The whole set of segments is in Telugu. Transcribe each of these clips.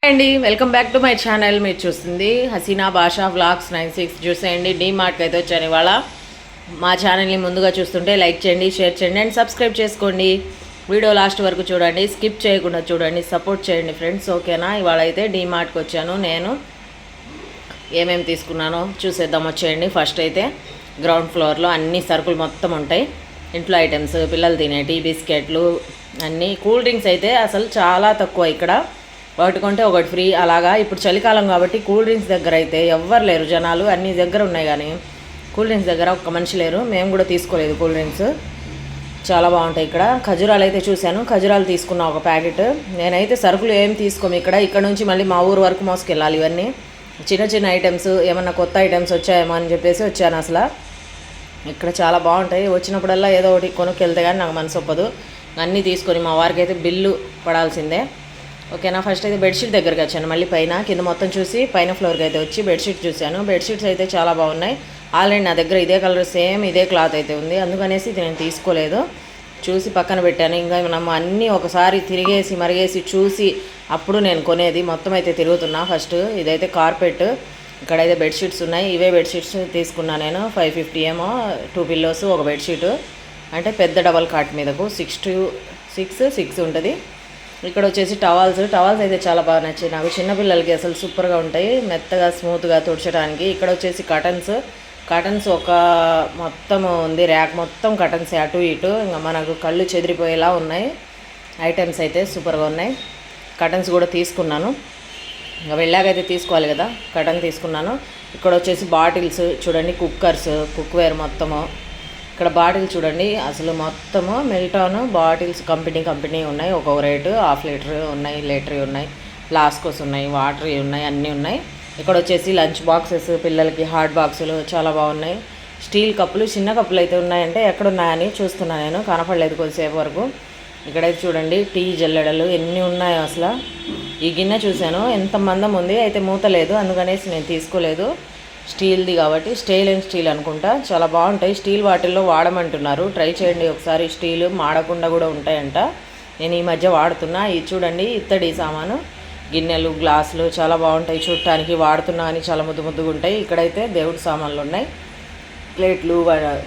అండి welcome back to my channel. మీరు చూస్తుంది హసీనా భాషా వ్లాగ్స్ 96. చూసేయండి, డీమార్ట్కి అయితే వచ్చాను ఇవాళ. మా ఛానల్ని ముందుగా చూస్తుంటే లైక్ చేయండి, షేర్ చేయండి అండ్ సబ్స్క్రైబ్ చేసుకోండి. వీడియో లాస్ట్ వరకు చూడండి, స్కిప్ చేయకుండా చూడండి, సపోర్ట్ చేయండి ఫ్రెండ్స్, ఓకేనా? ఇవాళ అయితే డీమార్ట్కి వచ్చాను. నేను ఏమేమి తీసుకున్నానో చూసేద్దాం, వచ్చేయండి. ఫస్ట్ అయితే గ్రౌండ్ ఫ్లోర్లో అన్ని సరుకులు మొత్తం ఉంటాయి. ఇంట్లో ఐటమ్స్, పిల్లలు తినేటి బిస్కెట్లు, అన్నీ. కూల్ డ్రింక్స్ అయితే అసలు చాలా తక్కువ ఇక్కడ. ఒకటి కొంటే ఒకటి ఫ్రీ అలాగా. ఇప్పుడు చలికాలం కాబట్టి కూల్ డ్రింక్స్ దగ్గర అయితే ఎవ్వరు లేరు జనాలు. అన్ని దగ్గర ఉన్నాయి కానీ కూల్ డ్రింక్స్ దగ్గర ఒక్క మనిషి లేరు. మేము కూడా తీసుకోలేదు కూల్ డ్రింక్స్. చాలా బాగుంటాయి ఇక్కడ. ఖజురాలు అయితే చూశాను, ఖజురాలు తీసుకున్నా ఒక ప్యాకెట్. నేనైతే సరుకులు ఏం తీసుకోము ఇక్కడ నుంచి మళ్ళీ మా ఊరు వరకు మోసుకెళ్ళాలి. ఇవన్నీ చిన్న చిన్న ఐటమ్స్, ఏమన్నా కొత్త ఐటమ్స్ వచ్చాయేమో అని చెప్పేసి వచ్చాను. అసలు ఇక్కడ చాలా బాగుంటాయి. వచ్చినప్పుడల్లా ఏదో ఒకటి కొనుక్కెళ్తే కానీ నాకు మనసు ఒప్పదు. అన్నీ తీసుకొని మా వారికి అయితే బిల్లు పడాల్సిందే, ఓకేనా? ఫస్ట్ అయితే బెడ్షీట్ దగ్గరికి వచ్చాను, మళ్ళీ పైన కింద మొత్తం చూసి పైన ఫ్లోర్కి అయితే వచ్చి బెడ్షీట్ చూశాను. బెడ్షీట్స్ అయితే చాలా బాగున్నాయి. ఆల్రెడీ నా దగ్గర ఇదే కలర్ సేమ్ ఇదే క్లాత్ అయితే ఉంది, అందుకనేసి ఇది నేను తీసుకోలేదు. చూసి పక్కన పెట్టాను. ఇంకా మనం అన్నీ ఒకసారి తిరిగేసి మరిగేసి చూసి అప్పుడు నేను కొనేది. మొత్తం అయితే తిరుగుతున్నా. ఫస్ట్ ఇదైతే కార్పెట్, ఇక్కడైతే బెడ్షీట్స్ ఉన్నాయి. ఇవే బెడ్షీట్స్ తీసుకున్నా నేను. 550 ఏమో 2 పిల్లోస్, ఒక బెడ్షీటు. అంటే పెద్ద డబల్ కాట్ మీదకు 6 ఉంటుంది. ఇక్కడ వచ్చేసి టవాల్స్ అయితే చాలా బాగా నచ్చాయి నాకు. చిన్నపిల్లలకి అసలు సూపర్గా ఉంటాయి, మెత్తగా స్మూత్గా తుడచడానికి. ఇక్కడ వచ్చేసి కటన్స్ ఒక మొత్తం ఉంది, ర్యాక్ మొత్తం కటన్స్ అటు ఇటు. ఇంకా మనకు కళ్ళు చెదిరిపోయేలా ఉన్నాయి. ఐటమ్స్ అయితే సూపర్గా ఉన్నాయి. కటన్స్ కూడా తీసుకున్నాను, ఇంకా వెళ్ళాకైతే తీసుకోవాలి కదా. కటన్ తీసుకున్నాను. ఇక్కడ వచ్చేసి బాటిల్స్ చూడండి, కుక్వేర్ మొత్తము. ఇక్కడ బాటిల్ చూడండి, అసలు మొత్తము మిల్టాన్ బాటిల్స్ కంపెనీ ఉన్నాయి. ఒక్కొక్క రేటు. 1/2 లీటర్ ఉన్నాయి, లీటర్ ఉన్నాయి, ఫ్లాస్కోస్ ఉన్నాయి, వాటర్ ఉన్నాయి, అన్నీ ఉన్నాయి. ఇక్కడ వచ్చేసి లంచ్ బాక్సెస్, పిల్లలకి హాట్ బాక్సులు చాలా బాగున్నాయి. స్టీల్ కప్పులు, చిన్న కప్పులు అయితే ఉన్నాయంటే ఎక్కడున్నాయని చూస్తున్నాను నేను, కనపడలేదు కొద్దిసేపు వరకు. ఇక్కడైతే చూడండి టీ జల్లెడలు ఎన్ని ఉన్నాయో అసలు. ఈ గిన్నె చూశాను, ఎంత మందం ఉంది, అయితే మూత లేదు, అందుకనేసి నేను తీసుకోలేదు. స్టీల్ది కాబట్టి, స్టీల్ అనుకుంటా. చాలా బాగుంటాయి. స్టీల్ వాటిల్లో వాడమంటున్నారు, ట్రై చేయండి ఒకసారి. స్టీల్ మాడకుండా కూడా ఉంటాయంట. నేను ఈ మధ్య వాడుతున్నా. ఇది చూడండి, ఇత్తడి సామాను, గిన్నెలు, గ్లాసులు చాలా బాగుంటాయి చూడటానికి. వాడుతున్నా అని చాలా ముద్దుగా ఉంటాయి. ఇక్కడైతే దేవుడి సామాన్లు ఉన్నాయి, ప్లేట్లు,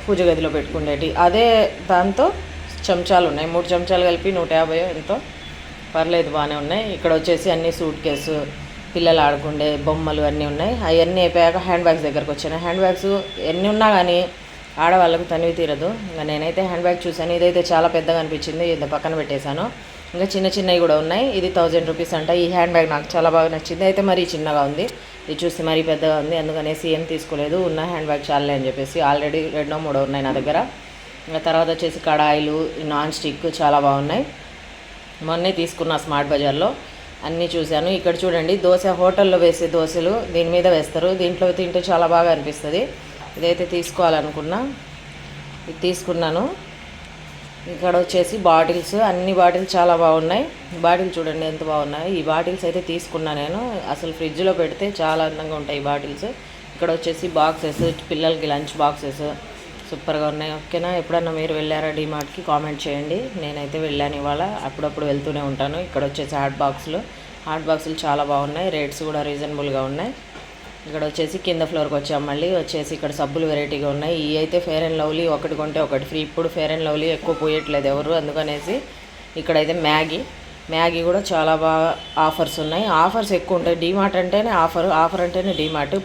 పూజ గదిలో పెట్టుకునేటి. అదే దాంతో చెంచాలు ఉన్నాయి, 3 చెంచాలు కలిపి 150 ఎంతో, పర్లేదు, బాగానే ఉన్నాయి. ఇక్కడ వచ్చేసి అన్ని సూట్ కేసు, పిల్లలు ఆడుకుండే బొమ్మలు అన్నీ ఉన్నాయి. అవన్నీ అయిపోయాక హ్యాండ్ బ్యాగ్స్ దగ్గరకు వచ్చాను. హ్యాండ్ బ్యాగ్స్ ఎన్ని ఉన్నా కానీ ఆడవాళ్ళకు తనివి తీరదు. ఇంకా నేనైతే హ్యాండ్ బ్యాగ్ చూశాను, ఇదైతే చాలా పెద్దగా అనిపించింది, ఇది పక్కన పెట్టేశాను. ఇంకా చిన్నవి కూడా ఉన్నాయి. ఇది 1000 రూపీస్ అంట. ఈ హ్యాండ్ బ్యాగ్ నాకు చాలా బాగా నచ్చింది. అయితే మరీ చిన్నగా ఉంది, ఇది చూసి మరీ పెద్దగా ఉంది, అందుకనేసి ఏం తీసుకోలేదు. ఉన్న హ్యాండ్ బ్యాగ్ చాలే అని చెప్పేసి. ఆల్రెడీ 2-3 ఉన్నాయి నా దగ్గర. ఇంకా తర్వాత వచ్చేసి కడాయిలు, నాన్ స్టిక్ చాలా బాగున్నాయి. మొన్నే తీసుకున్న స్మార్ట్ బజార్లో, అన్నీ చూశాను. ఇక్కడ చూడండి, హోటల్లో వేసే దోశలు దీని మీద వేస్తారు, దీంట్లో తింటే చాలా బాగా అనిపిస్తుంది. ఇదైతే తీసుకోవాలనుకున్నా, ఇది తీసుకున్నాను. ఇక్కడ వచ్చేసి బాటిల్స్, అన్ని బాటిల్స్ చాలా బాగున్నాయి. బాటిల్ చూడండి ఎంత బాగున్నాయి. ఈ బాటిల్స్ అయితే తీసుకున్నా నేను. అసలు ఫ్రిడ్జ్లో పెడితే చాలా అందంగా ఉంటాయి ఈ బాటిల్స్. ఇక్కడ వచ్చేసి బాక్సెస్, పిల్లలకి లంచ్ బాక్సెస్ సూపర్గా ఉన్నాయి, ఓకేనా? ఎప్పుడన్నా మీరు వెళ్ళారా డీమార్ట్కి కామెంట్ చేయండి. నేనైతే వెళ్ళాను ఇవాళ, అప్పుడప్పుడు వెళ్తూనే ఉంటాను. ఇక్కడ వచ్చేసి హాట్ బాక్సులు చాలా బాగున్నాయి, రేట్స్ కూడా రీజనబుల్గా ఉన్నాయి. ఇక్కడ వచ్చేసి కింద ఫ్లోర్కి వచ్చాము. మళ్ళీ వచ్చేసి ఇక్కడ సబ్బులు వెరైటీగా ఉన్నాయి. ఇవి అయితే ఫెయిర్ అండ్ లవ్లీ, ఒకటి కొంటే ఒకటి ఫ్రీ. ఇప్పుడు ఫెయిర్ అండ్ లవ్లీ ఎక్కువ పోయట్లేదు ఎవరు, అందుకనేసి. ఇక్కడైతే మ్యాగీ కూడా చాలా బాగా ఆఫర్స్ ఉన్నాయి. ఆఫర్స్ ఎక్కువ ఉంటాయి. డీమార్ట్ అంటేనే ఆఫర్ అంటేనే డీమార్ట్.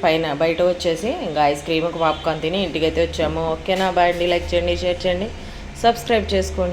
బయట వచ్చేసి ఇంకా ఐస్ క్రీమ్, పాప్కార్న్ తిని ఇంటికైతే వచ్చాము, ఓకేనా? బాయ్ అండి. లైక్ చేయండి, షేర్ చేయండి, సబ్స్క్రైబ్ చేసుకోండి.